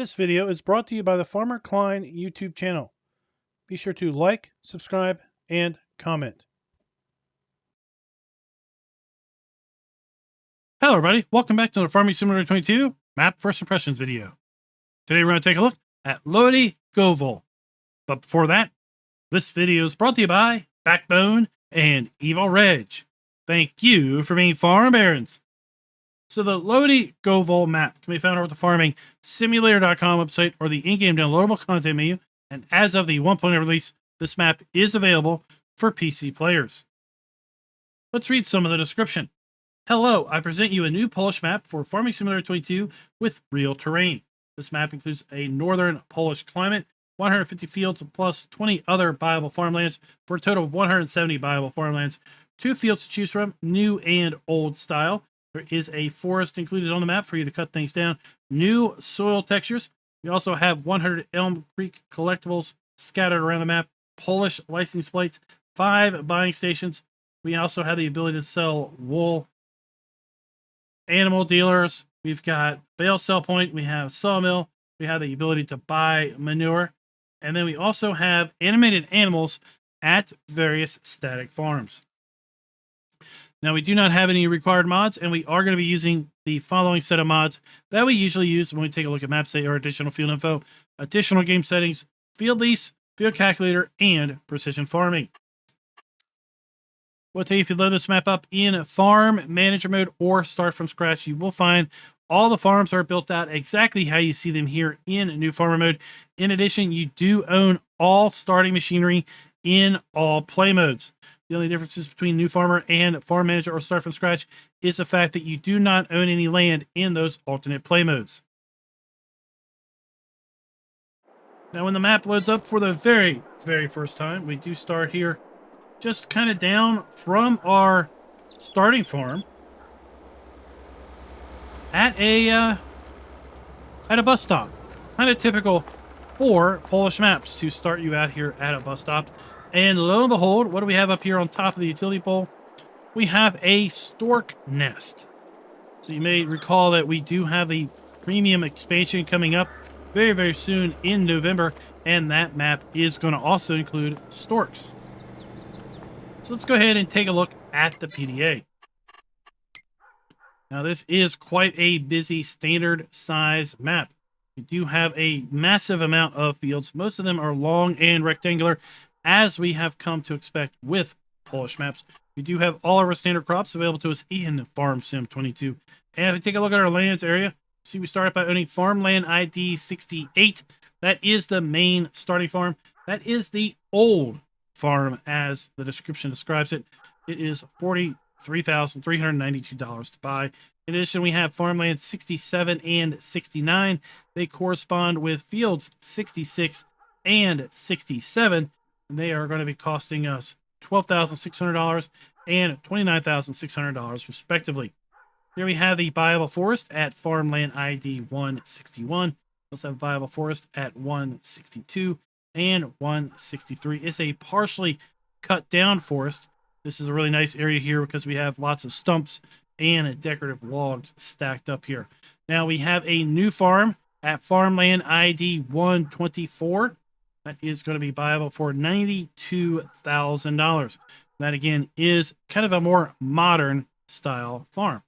This video is brought to you by the Farmer Klein YouTube channel. Be sure to like, subscribe, and comment. Hello everybody, welcome back to the Farming Simulator 22 Map First Impressions video. Today we're going to take a look at Lodygowo. But before that, this video is brought to you by Backbone and Evil Reg. Thank you for being farm barons. So the Lodygowo map can be found over at the farmingsimulator.com website or the in-game downloadable content menu, and as of the 1.0 release, this map is available for PC players. Let's read some of the description. Hello, I present you a new Polish map for Farming Simulator 22 with real terrain. This map includes a northern Polish climate, 150 fields plus 20 other viable farmlands for a total of 170 viable farmlands, 2 fields to choose from, new and old style. There is a forest included on the map for you to cut things down, new soil textures. We also have 100 Elm Creek collectibles scattered around the map, Polish license plates, 5 buying stations. We also have the ability to sell wool, animal dealers. We've got bale sell point. We have Sawmill. We have the ability to buy manure. And then we also have animated animals at various static farms. Now, we do not have any required mods, and we are going to be using the following set of mods that we usually use when we take a look at map state or additional field info, additional game settings, field lease, field calculator, and precision farming. We'll tell you, if you load this map up in farm manager mode or start from scratch, you will find all the farms are built out exactly how you see them here in new farmer mode. In addition, you do own all starting machinery in all play modes. The only differences between new farmer and farm manager or start from scratch is the fact that you do not own any land in those alternate play modes. Now, when the map loads up for the very first time, we do start here just kind of down from our starting farm at a bus stop. Kind of typical for Polish maps to start you out here at a bus stop. And lo and behold, what do we have up here on top of the utility pole? We have a stork nest. So you may recall that we do have a premium expansion coming up very soon in November, and that map is going to also include storks. So let's go ahead and take a look at the PDA. Now, this is quite a busy standard size map. We do have a massive amount of fields. Most of them are long and rectangular, as we have come to expect with Polish maps. We do have all of our standard crops available to us in Farm Sim 22. And if we take a look at our lands area, see we start by owning Farmland ID 68. That is the main starting farm. That is the old farm, as the description describes it. It is $43,392 to buy. In addition, we have farmlands 67 and 69. They correspond with fields 66 and 67. And they are going to be costing us $12,600 and $29,600 respectively. Here we have the viable forest at farmland ID 161. We also have viable forest at 162 and 163. It's a partially cut down forest. This is a really nice area here because we have lots of stumps and decorative logs stacked up here. Now we have a new farm at farmland ID 124. That is going to be viable for $92,000. That, again, is kind of a more modern style farm.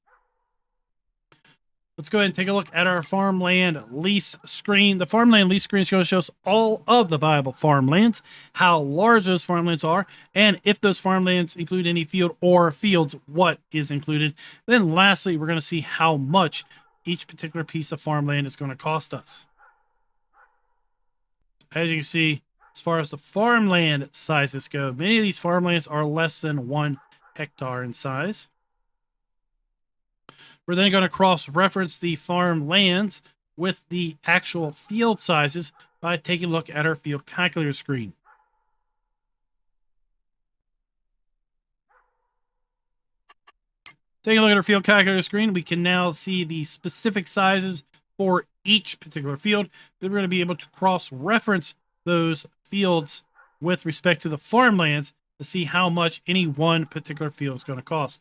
Let's go ahead and take a look at our farmland lease screen. The farmland lease screen is going to show us all of the viable farmlands, how large those farmlands are, and if those farmlands include any field or fields, what is included. Then lastly, we're going to see how much each particular piece of farmland is going to cost us. As you can see, as far as the farmland sizes go, many of these farmlands are less than 1 hectare in size. We're then going to cross-reference the farmlands with the actual field sizes by taking a look at our field calculator screen. Taking a look at our field calculator screen, we can now see the specific sizes for each particular field. Then we're going to be able to cross-reference those fields with respect to the farmlands to see how much any one particular field is going to cost.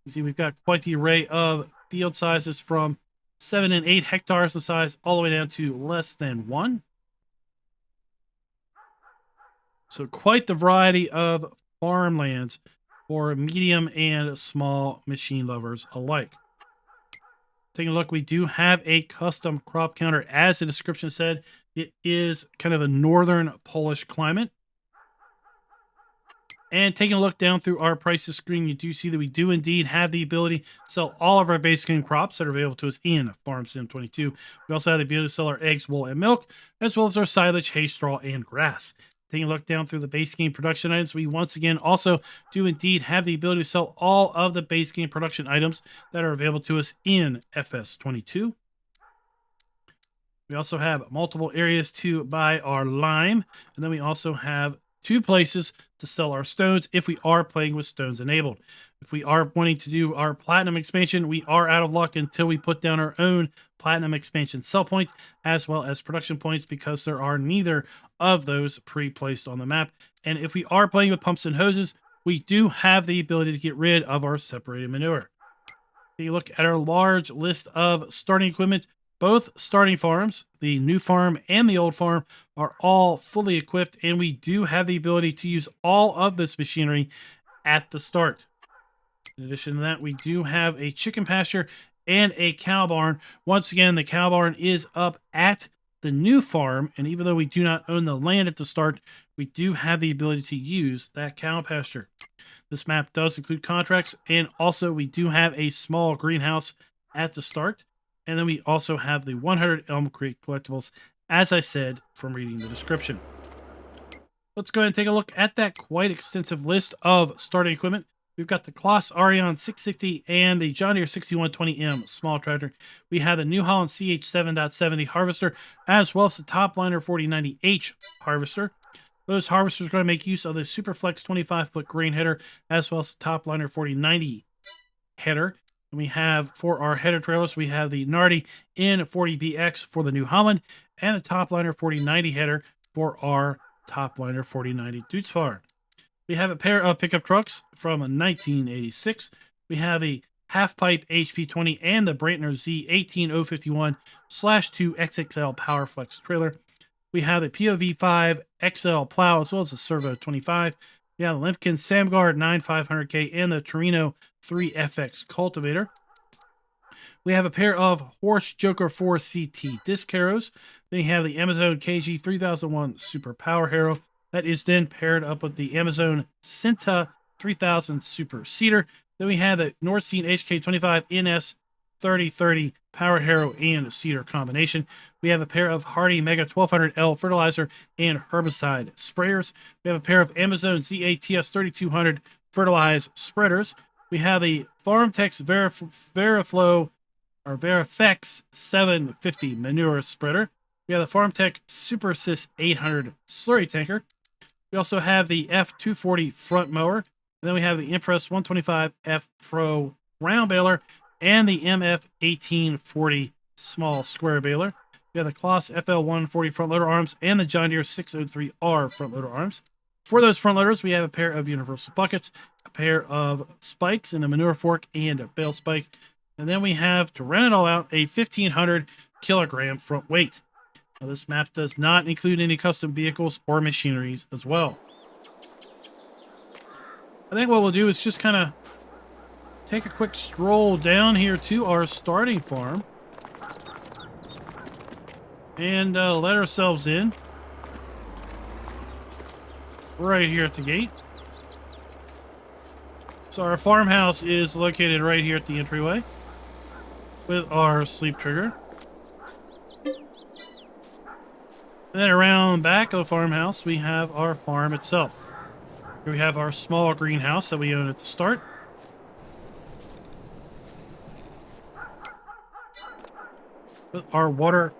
You see, we've got quite the array of field sizes from 7 and 8 hectares of size, all the way down to less than 1. So quite the variety of farmlands for medium and small machine lovers alike. Taking a look, we do have a custom crop counter. As the description said, it is kind of a northern Polish climate. And taking a look down through our prices screen, you do see that we do indeed have the ability to sell all of our base game crops that are available to us in Farm Sim 22. We also have the ability to sell our eggs, wool, and milk, as well as our silage, hay, straw, and grass. Taking a look down through the base game production items, we once again also do indeed have the ability to sell all of the base game production items that are available to us in FS22. We also have multiple areas to buy our lime, and then we also have 2 places to sell our stones if we are playing with stones enabled. If we are wanting to do our platinum expansion, we are out of luck until we put down our own platinum expansion sell point, as well as production points, because there are neither of those pre-placed on the map. And if we are playing with pumps and hoses, we do have the ability to get rid of our separated manure. If you look at our large list of starting equipment, both starting farms, the new farm and the old farm, are all fully equipped, and we do have the ability to use all of this machinery at the start. In addition to that, we do have a chicken pasture and a cow barn. Once again, the cow barn is up at the new farm, and even though we do not own the land at the start, we do have the ability to use that cow pasture. This map does include contracts, and also we do have a small greenhouse at the start. And then we also have the 100 Elm Creek collectibles, as I said, from reading the description. Let's go ahead and take a look at that quite extensive list of starting equipment. We've got the Kloss Arion 660 and the John Deere 6120M small tractor. We have the New Holland CH 7.70 harvester, as well as the Topliner 4090H harvester. Those harvesters are going to make use of the Superflex 25-foot grain header, as well as the Topliner 4090 header. And we have, for our header trailers, we have the Nardi N40BX for the New Holland, and the Topliner 4090 header for our Topliner 4090 Dutzfahrt. We have a pair of pickup trucks from 1986. We have a half-pipe HP20 and the Brantner Z18051/2 XXL PowerFlex trailer. We have the POV5 XL plow, as well as the Servo 25. We have the Lemken Samgard 9500K and the Torino 3FX cultivator. We have a pair of Horsch Joker 4 CT disc harrows. Then you have the Amazon KG 3001 Super Power Harrow. That is then paired up with the Amazon Cinta 3000 Super Seeder. Then we have the Norcene HK25 NS 3030 Power Harrow and Seeder combination. We have a pair of Hardy Mega 1200L fertilizer and herbicide sprayers. We have a pair of Amazon ZATS 3200 fertilize spreaders. We have the FarmTex Veriflow or Verifex 750 manure spreader. We have the FarmTech Super Assist 800 slurry tanker. We also have the F240 front mower. And then we have the Impress 125 F Pro round baler and the MF 1840 small square baler. We have the Kloss FL 140 front loader arms and the John Deere 603R front loader arms. For those front loaders, we have a pair of universal buckets, a pair of spikes and a manure fork and a bale spike. And then we have, to round it all out, a 1,500 kilogram front weight. Now, this map does not include any custom vehicles or machineries as well. I think what we'll do is just kind of take a quick stroll down here to our starting farm and let ourselves in right here at the gate. So our farmhouse is located right here at the entryway with our sleep trigger. And then around back of the farmhouse, we have our farm itself. Here we have our small greenhouse that we own at the start. With our water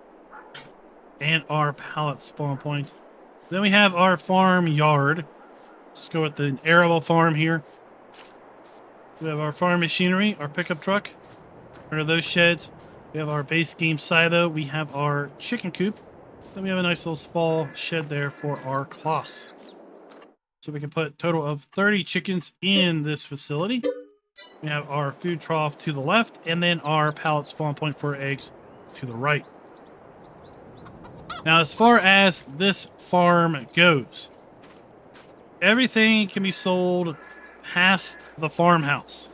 and our pallet spawn point. Then we have our farm yard. Let's go with the arable farm here. We have our farm machinery, our pickup truck. Under those sheds, we have our base game silo. We have our chicken coop. Then we have a nice little small shed there for our Kloss. So we can put a total of 30 chickens in this facility. We have our food trough to the left, and then our pallet spawn point for eggs to the right. Now, as far as this farm goes, everything can be sold past the farmhouse.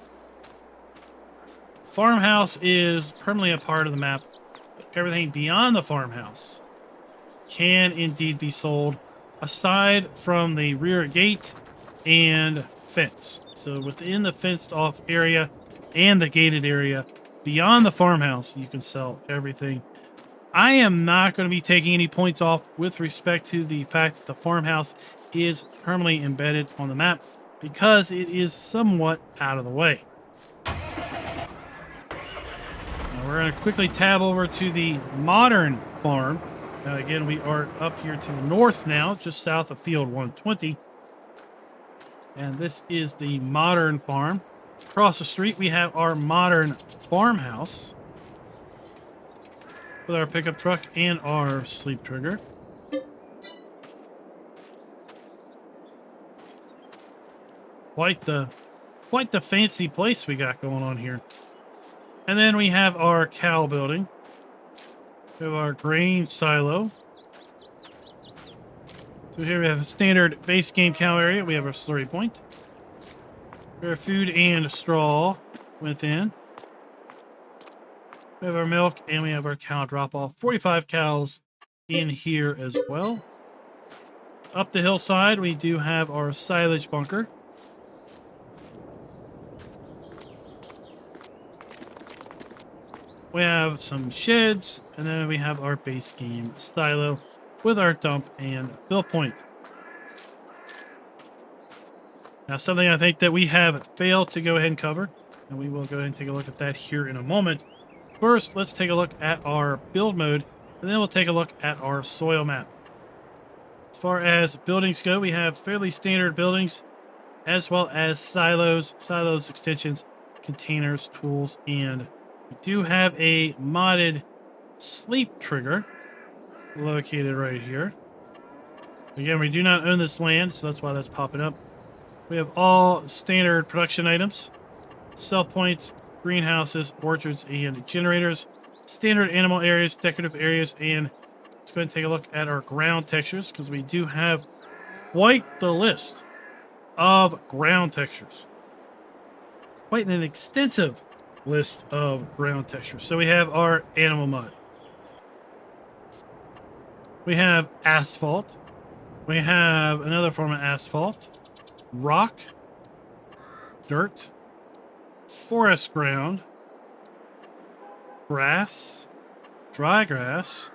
Farmhouse is permanently a part of the map, but everything beyond the farmhouse can indeed be sold aside from the rear gate and fence. So within the fenced off area and the gated area beyond the farmhouse, you can sell everything. I am not going to be taking any points off with respect to the fact that the farmhouse is permanently embedded on the map because it is somewhat out of the way. Now we're going to quickly tab over to the modern farm. Again, we are up here to the north now, just south of field 120. And this is the modern farm. Across the street, we have our modern farmhouse with our pickup truck and our sleep trigger. Quite the fancy place we got going on here. And then we have our cow building. We have our grain silo. So here we have a standard base game cow area. We have our slurry point. We have food and straw within. We have our milk and we have our cow drop off. 45 cows in here as well. Up the hillside, we do have our silage bunker. We have some sheds, and then we have our base game silo with our dump and fill point. Now, something I think that we have failed to go ahead and cover, and we will go ahead and take a look at that here in a moment. First, let's take a look at our build mode, and then we'll take a look at our soil map. As far as buildings go, we have fairly standard buildings, as well as silos, extensions, containers, tools, and we do have a modded sleep trigger located right here. Again, we do not own this land, so that's why that's popping up. We have all standard production items, sell points, greenhouses, orchards, and generators, standard animal areas, decorative areas, and let's go ahead and take a look at our ground textures because we do have quite the list of ground textures. Quite an extensive list of ground textures. So we have our animal mud. We have asphalt. We have another form of asphalt. Rock. Dirt. Forest ground. Grass. Dry grass.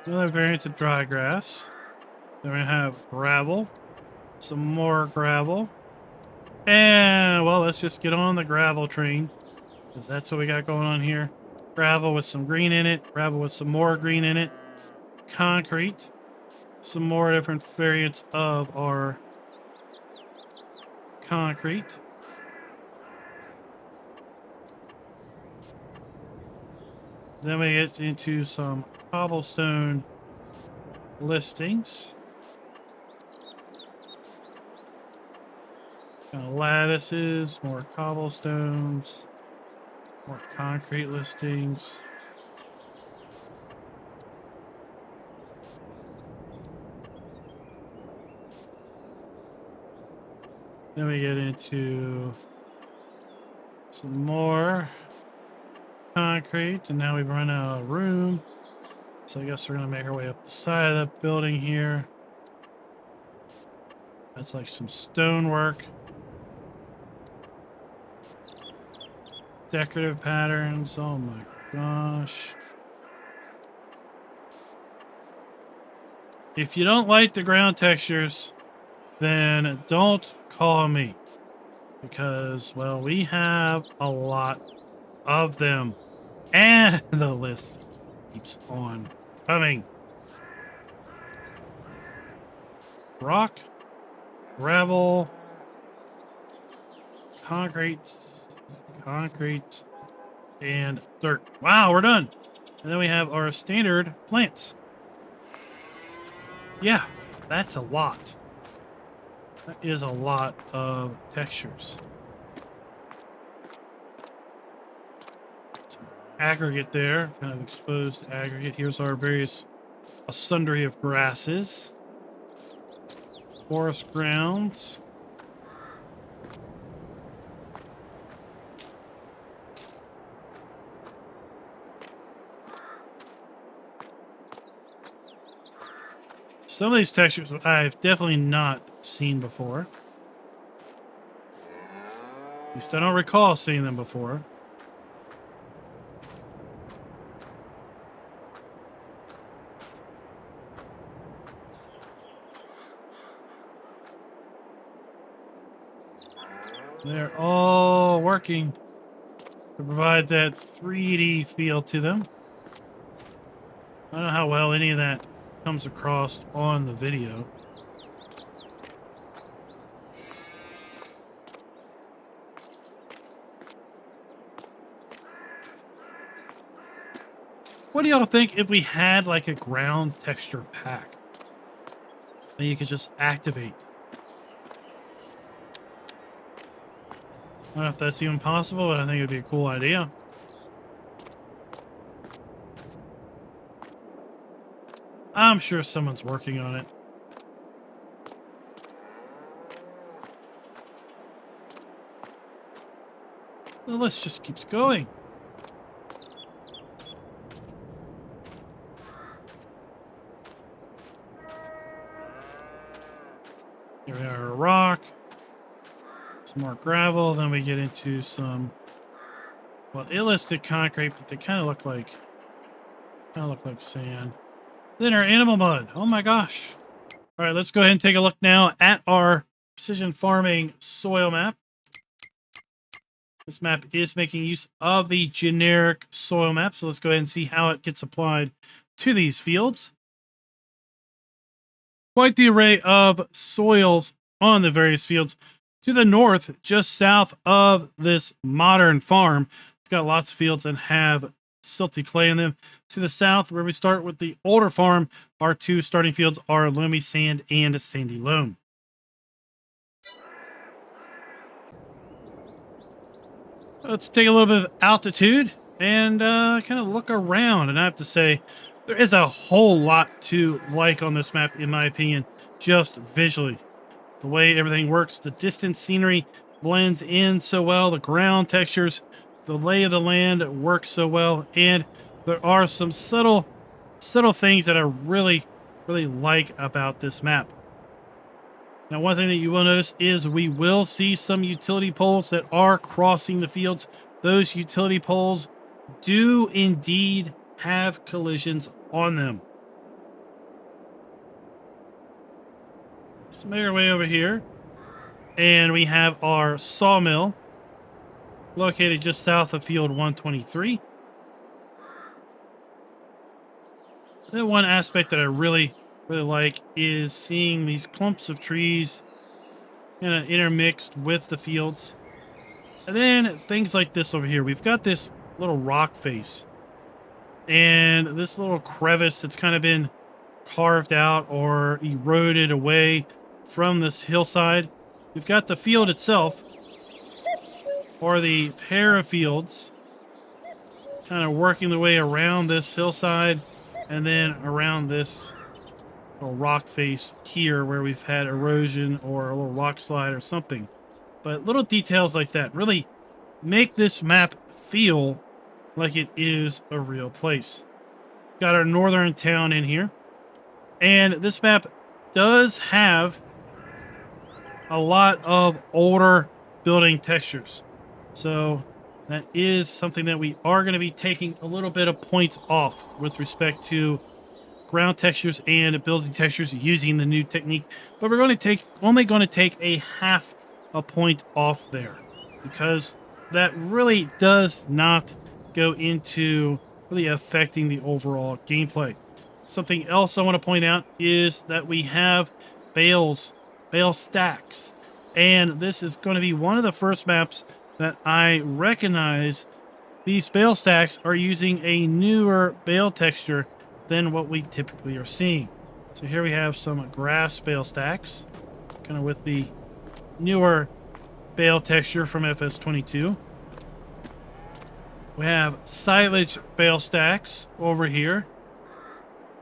Another variant of dry grass. Then we have gravel. Some more gravel. And, well, let's just get on the gravel train, because that's what we got going on here. Gravel with some green in it. Gravel with some more green in it. Concrete. Some more different variants of our concrete. Then we get into some cobblestone listings. Lattices, more cobblestones, more concrete listings. Then we get into some more concrete, and now we've run out of room. So I guess we're going to make our way up the side of the building here. That's like some stonework. Decorative patterns. Oh my gosh. If you don't like the ground textures, then don't call me. Because, well, we have a lot of them. And the list keeps on coming. Rock, gravel, concrete, and dirt. Wow, we're done. And then we have our standard plants. Yeah, that's a lot. That is a lot of textures. aggregate there, kind of exposed aggregate. Here's our various a sundry of grasses, forest grounds. Some of these textures I've definitely not seen before. At least I don't recall seeing them before. They're all working to provide that 3D feel to them. I don't know how well any of that comes across on the video. What do y'all think if we had like a ground texture pack that you could just activate? I don't know if that's even possible, but I think it'd be a cool idea. I'm sure someone's working on it. The list just keeps going. Here we are, a rock. Some more gravel. Then we get into some, well, it listed concrete, but they kind of look like sand. Then our animal mud. Oh my gosh. All right, let's go ahead and take a look now at our precision farming soil map. This map is making use of the generic soil map, so let's go ahead and see how it gets applied to these fields. Quite the array of soils on the various fields. To the north, just south of this modern farm, we've got lots of fields that have silty clay in them. To the south, where we start with the older farm, our two starting fields are loamy sand and sandy loam. Let's take a little bit of altitude and kind of look around. And I have to say, there is a whole lot to like on this map, in my opinion, just visually. The way everything works, the distant scenery blends in so well, the ground textures, the lay of the land works so well, and there are some subtle things that I really like about this map. Now, one thing that you will notice is we will see some utility poles that are crossing the fields. Those utility poles do indeed have collisions on them. Let's make our way over here. And we have our sawmill located just south of field 123. The one aspect that I really like is seeing these clumps of trees kind of intermixed with the fields. And then things like this over here. We've got this little rock face and this little crevice that's kind of been carved out or eroded away from this hillside. We've got the field itself, or the pair of fields, kind of working their way around this hillside and then around this little rock face here where we've had erosion or a little rock slide or something. But little details like that really make this map feel like it is a real place. Got our northern town in here. And this map does have a lot of older building textures. So that is something that we are going to be taking a little bit of points off with respect to ground textures and building textures using the new technique. But we're going to only going to take a half a point off there, because that really does not go into really affecting the overall gameplay. Something else I want to point out is that we have bale stacks, and this is going to be one of the first maps that I recognize. These bale stacks are using a newer bale texture than what we typically are seeing. So here we have some grass bale stacks, kind of with the newer bale texture from FS22. We have silage bale stacks over here.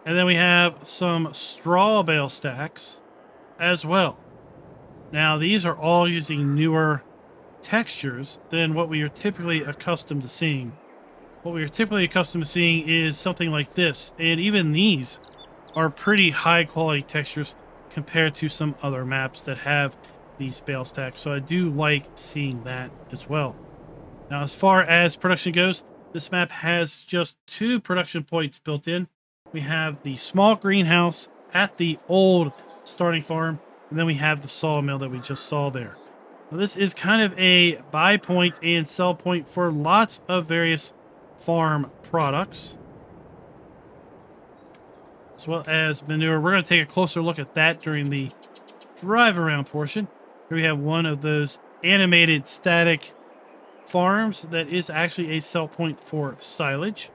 And then we have some straw bale stacks as well. Now, these are all using newer textures than what we are typically accustomed to seeing. What we are typically accustomed to seeing is something like this. And even these are pretty high quality textures compared to some other maps that have these bale stacks. So I do like seeing that as well. Now, as far as production goes, this map has just 2 production points built in. We have the small greenhouse at the old starting farm, and then we have the sawmill that we just saw there. Now, this is kind of a buy point and sell point for lots of various farm products, as well as manure. We're going to take a closer look at that during the drive around portion. Here we have one of those animated static farms that is actually a sell point for silage.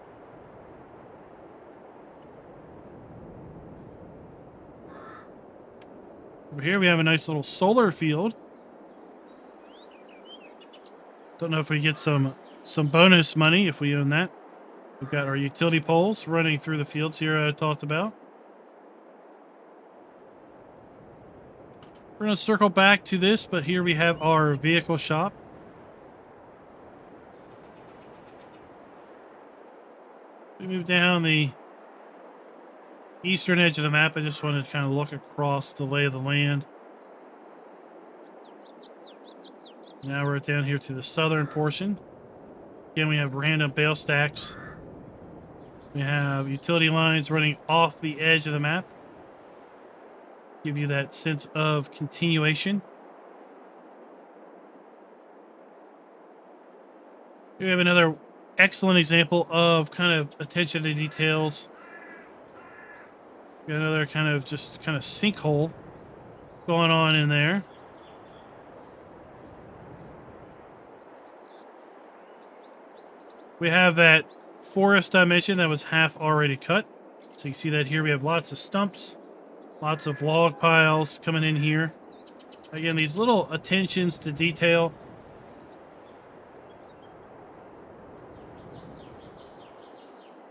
Over here we have a nice little solar field. Don't know if we get some bonus money if we own that. We've got our utility poles running through the fields here I talked about. We're going to circle back to this, but here we have our vehicle shop. We move down the eastern edge of the map. I just wanted to kind of look across the lay of the land. Now we're down here to the southern portion. Again, we have random bale stacks. We have utility lines running off the edge of the map. Give you that sense of continuation. Here we have another excellent example of kind of attention to details. Got another kind of sinkhole going on in there. We have that forest I mentioned that was half already cut. So you can see that here we have lots of stumps, lots of log piles coming in here. Again, these little attentions to detail.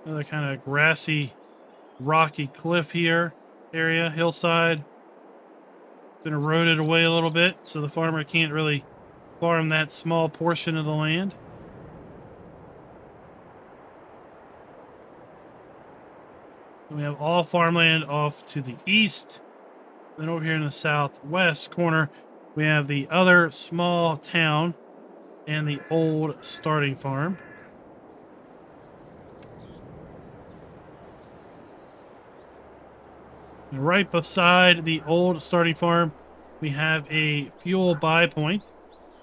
Another kind of grassy, rocky cliff here, hillside. Been eroded away a little bit, so the farmer can't really farm that small portion of the land. We have all farmland off to the east. Then over here in the southwest corner, we have the other small town and the old starting farm. And right beside the old starting farm, we have a fuel buy point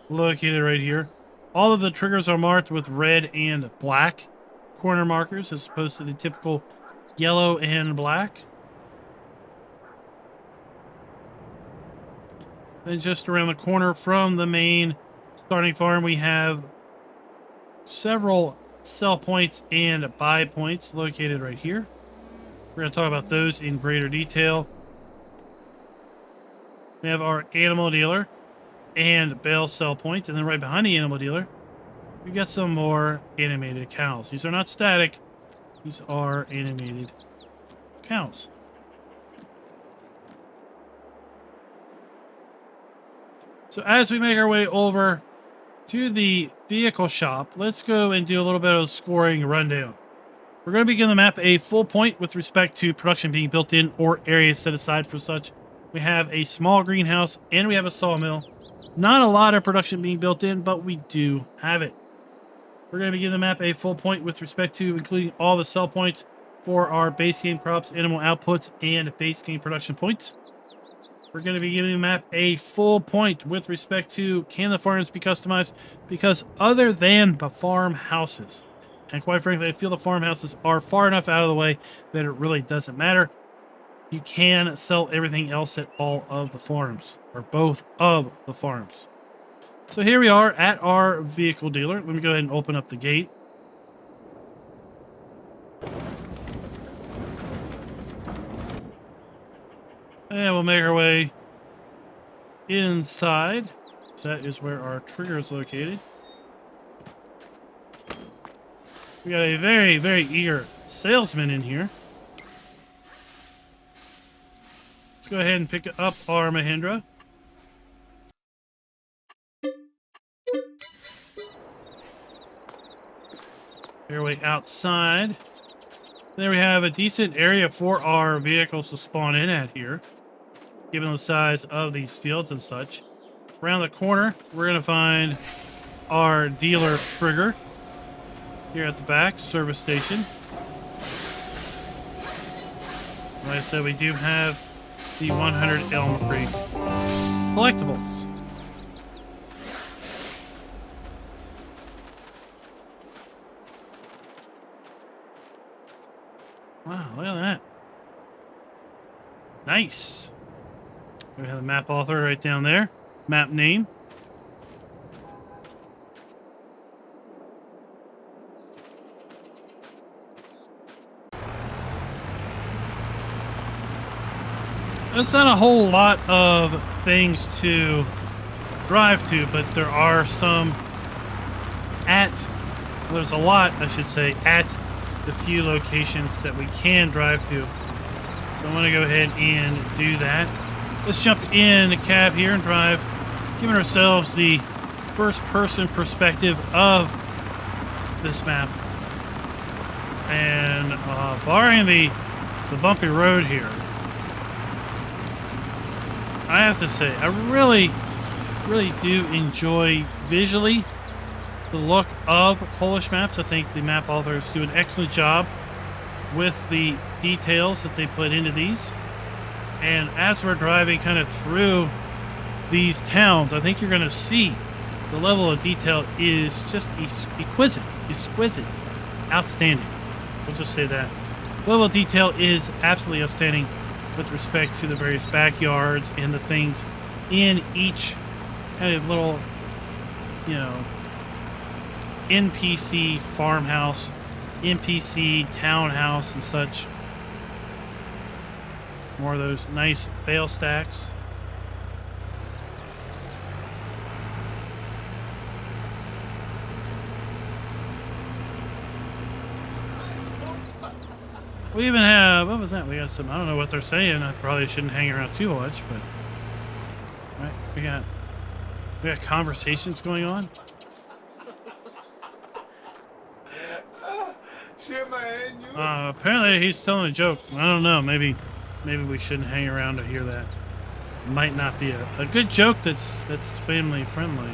located right here. All of the triggers are marked with red and black corner markers as opposed to the typical yellow and black. Then just around the corner from the main starting farm, we have several sell points and buy points located right here. We're going to talk about those in greater detail. We have our animal dealer and bale sell point, and then right behind the animal dealer, we've got some more animated cows. These are not static. These are animated cows. So as we make our way over to the vehicle shop, let's go and do a little bit of scoring rundown. We're going to begin the map a full point with respect to production being built in or areas set aside for such. We have a small greenhouse and we have a sawmill. Not a lot of production being built in, but we do have it. We're going to begin the map a full point with respect to including all the sell points for our base game crops, animal outputs, and base game production points. We're going to be giving the map a full point with respect to can the farms be customized, because other than the farmhouses, and quite frankly, I feel the farmhouses are far enough out of the way that it really doesn't matter. You can sell everything else at all of the farms, or both of the farms. So here we are at our vehicle dealer. Let me go ahead and open up the gate. And we'll make our way inside. So that is where our trigger is located. We got a very, very eager salesman in here. Let's go ahead and pick up our Mahindra. Airway outside. There we have a decent area for our vehicles to spawn in at here, given the size of these fields and such. Around the corner, we're going to find our dealer trigger here at the back, service station. Like I said, we do have the 100 Elm Creek collectibles. Wow, look at that. Nice. We have the map author right down there. Map name. There's not a whole lot of things to drive to, but there are some there's a lot, I should say, at the few locations that we can drive to. So I'm going to go ahead and do that. Let's jump in the cab here and drive, giving ourselves the first-person perspective of this map. And barring the bumpy road here, I have to say, I really do enjoy visually the look of Polish maps. I think the map authors do an excellent job with the details that they put into these. And as we're driving kind of through these towns, I think you're going to see the level of detail is just exquisite, outstanding. We'll just say that. The level of detail is absolutely outstanding with respect to the various backyards and the things in each kind of little, you know, NPC farmhouse, NPC townhouse and such. More of those nice bale stacks. We even have, what was that? We got some, I don't know what they're saying. I probably shouldn't hang around too much, but right, we got conversations going on. Apparently he's telling a joke. I don't know. Maybe we shouldn't hang around to hear that. Might not be a good joke that's family friendly.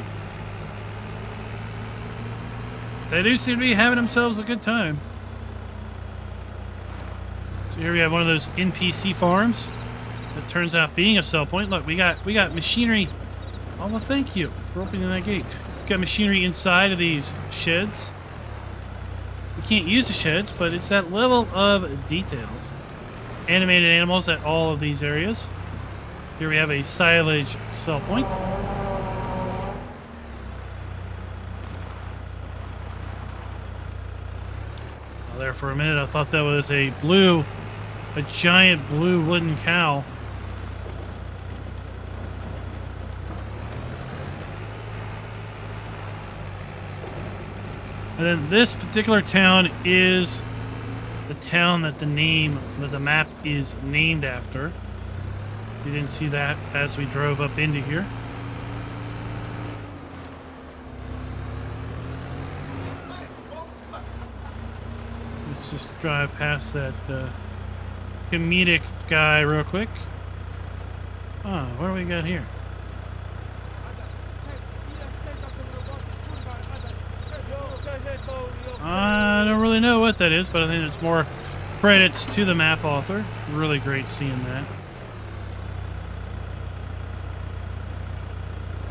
They do seem to be having themselves a good time. So here we have one of those NPC farms that turns out being a sell point. Look, we got machinery. Oh, well, thank you for opening that gate. We got machinery inside of these sheds. We can't use the sheds, but it's that level of details. Animated animals at all of these areas. Here we have a silage sell point. Well, there for a minute, I thought that was a giant blue wooden cow. And then this particular town is the town that the map is named after. You didn't see that as we drove up into here. Let's just drive past that comedic guy real quick. Oh, what do we got here? I don't really know what that is, but I think it's more credits to the map author. Really great seeing that.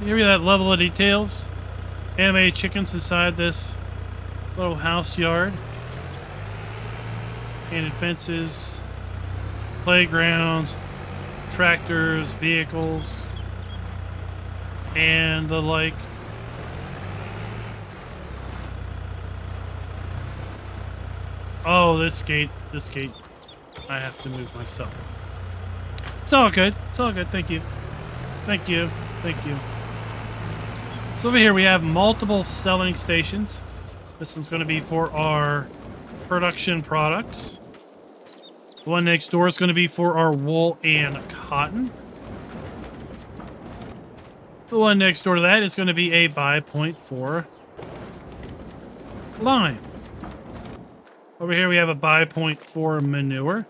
Here we have that level of details. Animated chickens inside this little house yard. Painted fences. Playgrounds. Tractors. Vehicles. And the like. Oh, this gate. I have to move myself. It's all good. Thank you. So over here we have multiple selling stations. This one's going to be for our production products. The one next door is going to be for our wool and cotton. The one next door to that is going to be a buy point for lime. Over here we have a buy point for manure.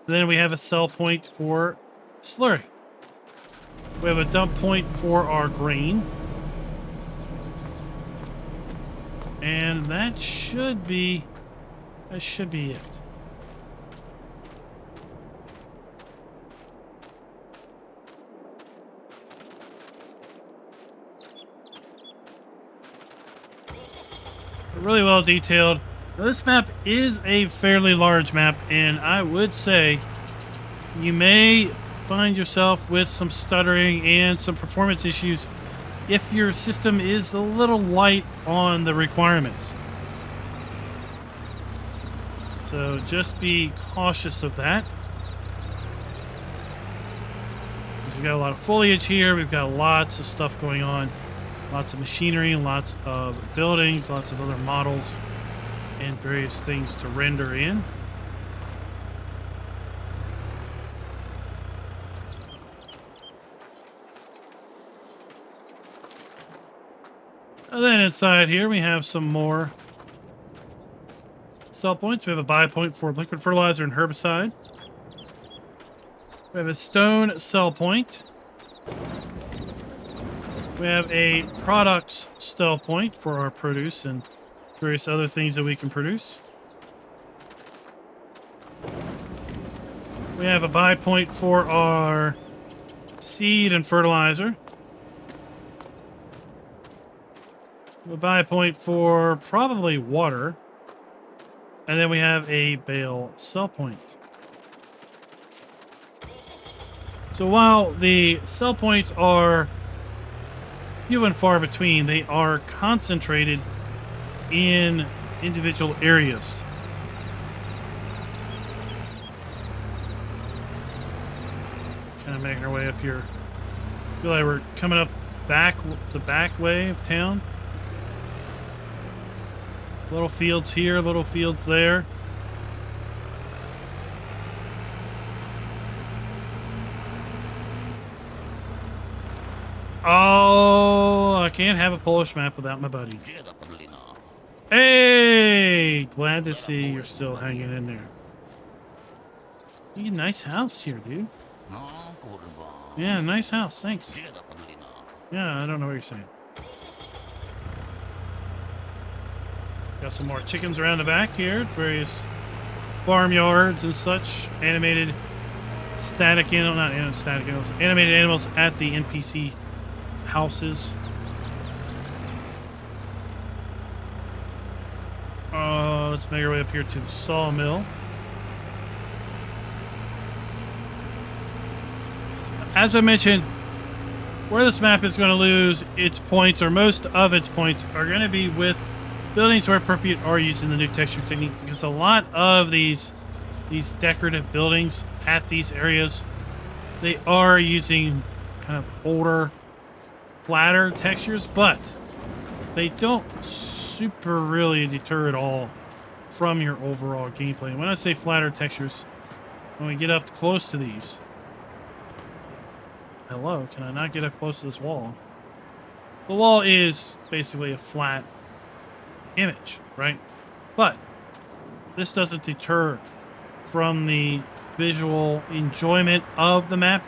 Then we have a sell point for slurry. We have a dump point for our grain. And that should be it. Really well detailed. Now, this map is a fairly large map, and I would say you may find yourself with some stuttering and some performance issues if your system is a little light on the requirements. So just be cautious of that. Because we've got a lot of foliage here, we've got lots of stuff going on. Lots of machinery, lots of buildings, lots of other models, and various things to render in. And then inside here we have some more sell points. We have a buy point for liquid fertilizer and herbicide. We have a stone sell point. We have a products sell point for our produce and various other things that we can produce. We have a buy point for our seed and fertilizer. A buy point for probably water. And then we have a bale sell point. So while the sell points are few and far between, they are concentrated in individual areas. Kind of making our way up here. Feel like we're coming up the back way of town. Little fields here, little fields there. Oh, I can't have a Polish map without my buddy. Hey, glad to see you're still hanging in there. You got a nice house here, dude. Yeah, nice house, thanks. Yeah, I don't know what you're saying. Got some more chickens around the back here, various farmyards and such. Animated static animals, not static animals, animated animals at the NPC houses. Let's make our way up here to the sawmill. As I mentioned, where this map is going to lose its points, or most of its points, are going to be with buildings where appropriate are using the new texture technique, because a lot of these decorative buildings at these areas, they are using kind of older, flatter textures, but they don't super really deter at all from your overall gameplay. And when I say flatter textures, when we get up close to these, hello, can I not get up close to this wall? The wall is basically a flat image, right? But this doesn't deter from the visual enjoyment of the map,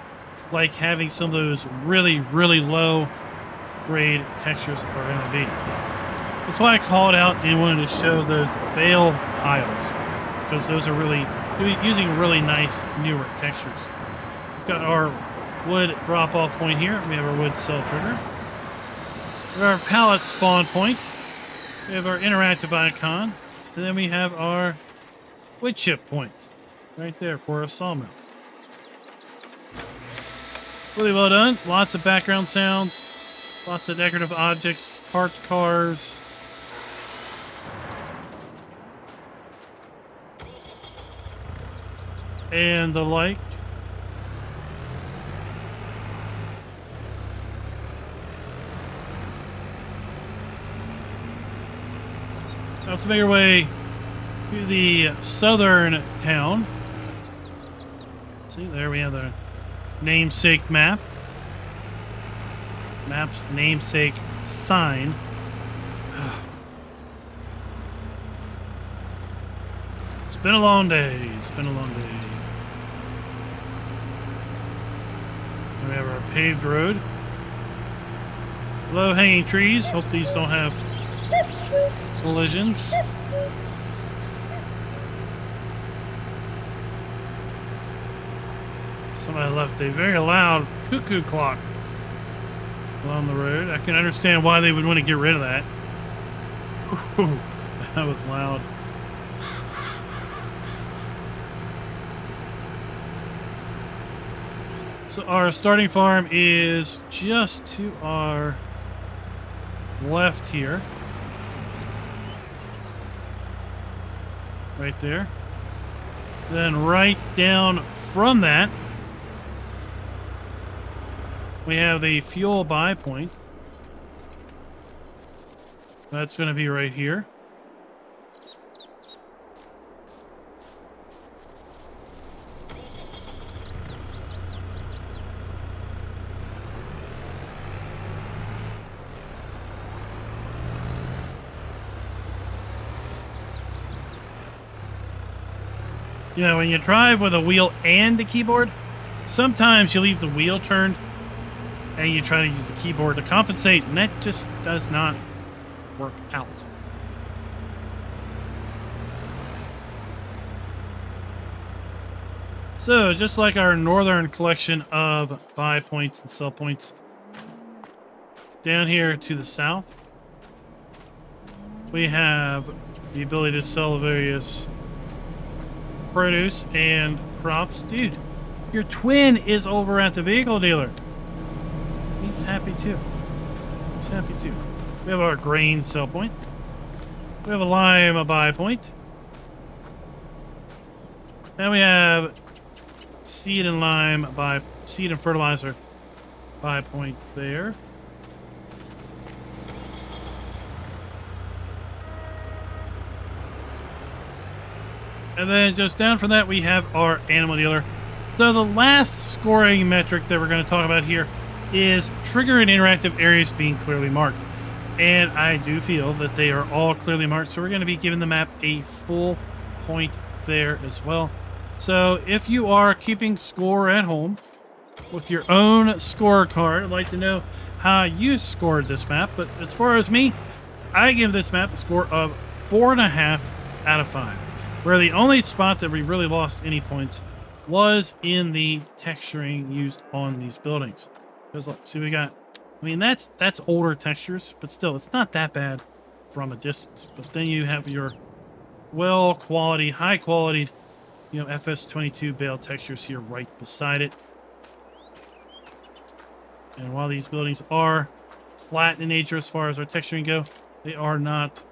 like having some of those really, really low grade textures are going to be. That's why I called out and wanted to show those bale piles, because those are really using really nice newer textures. We've got our wood drop-off point here. We have our wood cell trigger. We have our pallet spawn point. We have our interactive icon. And then we have our wood chip point right there for our sawmill. Really well done. Lots of background sounds. Lots of decorative objects. Parked cars. And the like. Let's make our way to the southern town. See, there we have the namesake map. Map's namesake sign. It's been a long day. It's been a long day. We have our paved road. Low-hanging trees. Hope these don't have collisions. Somebody left a very loud cuckoo clock along the road. I can understand why they would want to get rid of that. Ooh, that was loud. So our starting farm is just to our left here. Right there. Then right down from that, we have the fuel buy point. That's going to be right here. You know, when you drive with a wheel and the keyboard, sometimes you leave the wheel turned and you try to use the keyboard to compensate, and that just does not work out. So, just like our northern collection of buy points and sell points, down here to the south, we have the ability to sell various produce and crops. Dude, your twin is over at the vehicle dealer. He's happy too. He's happy too. We have our grain sell point. We have a lime buy point. And we have seed and seed and fertilizer buy point there. And then just down from that, we have our animal dealer. So the last scoring metric that we're going to talk about here is trigger and interactive areas being clearly marked. And I do feel that they are all clearly marked, so we're going to be giving the map a full point there as well. So if you are keeping score at home with your own scorecard, I'd like to know how you scored this map. But as far as me, I give this map a score of 4.5 out of 5. Where the only spot that we really lost any points was in the texturing used on these buildings. Because look, see, we got, I mean, that's older textures, but still, it's not that bad from a distance. But then you have your well quality, high quality, you know, FS22 bale textures here right beside it. And while these buildings are flat in nature as far as our texturing go, they are not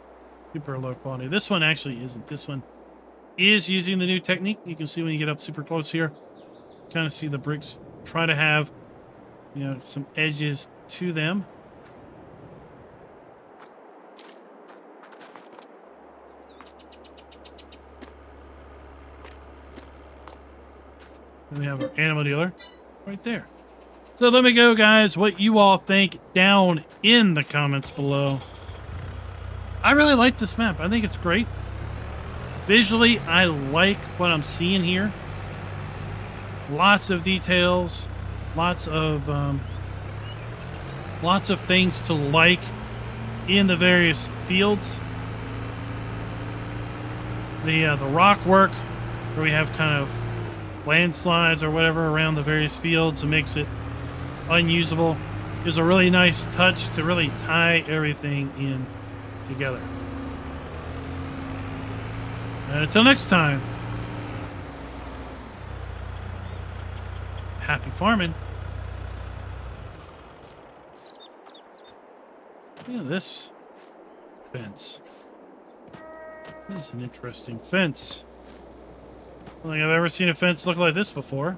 super low quality. This one actually isn't. This one is using the new technique. You can see when you get up super close here, kind of see the bricks try to have, you know, some edges to them. And we have our animal dealer right there. So let me go, guys, what you all think down in the comments below. I really like this map. I think it's great. Visually, I like what I'm seeing here. Lots of details, lots of things to like in the various fields. The rock work, where we have kind of landslides or whatever around the various fields and makes it unusable, is a really nice touch to really tie everything in together. And until next time, happy farming. Look at this fence. This is an interesting fence. I don't think I've ever seen a fence look like this before.